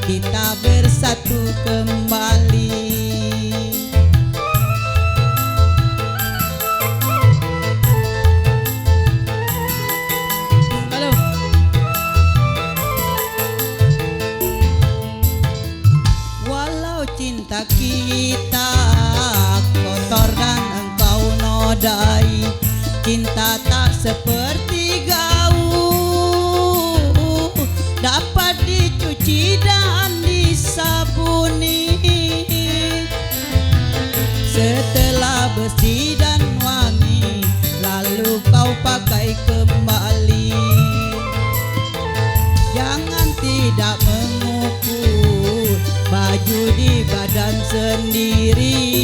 kita bersatu kembali. Halo. Walau cinta kita kotor dan engkau nodai, cinta tak seperti gaul, dapat dicuci dan disabuni. Setelah bersih dan wangi, lalu kau pakai kembali. Jangan tidak mengukur baju di badan sendiri.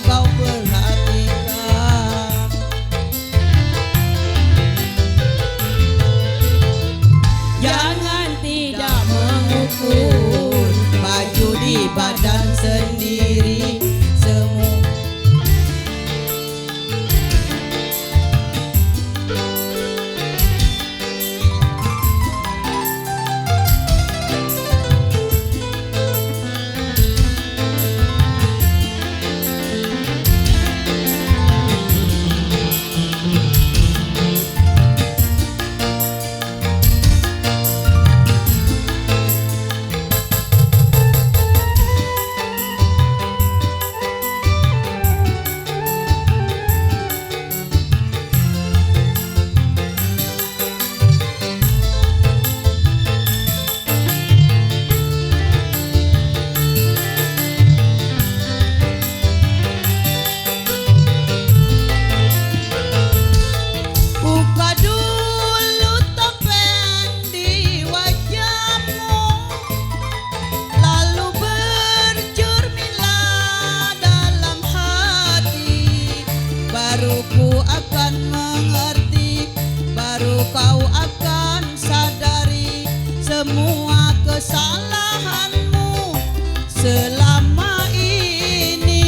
Kau perhatikan, jangan tidak mengukur baju di badan sendiri. Semua ku akan mengerti, baru kau akan sadari semua kesalahanmu selama ini.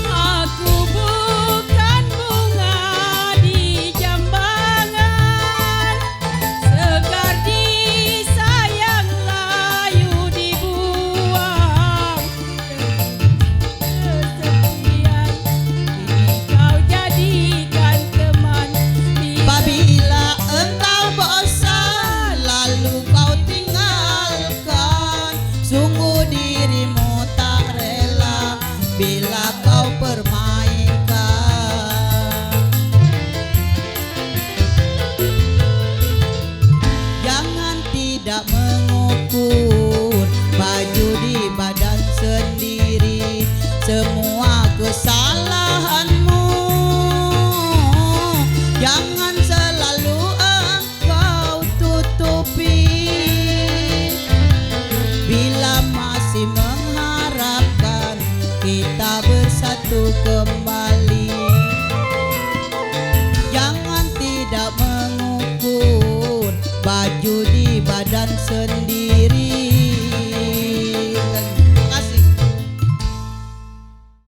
Aku bukan bunga di jambangan, segar disayang layu dibuang. Kesepian Jangan selalu engkau tutupi bila masih mengharapkan kita bersatu kembali. Jangan tidak mengukur baju di badan sendiri.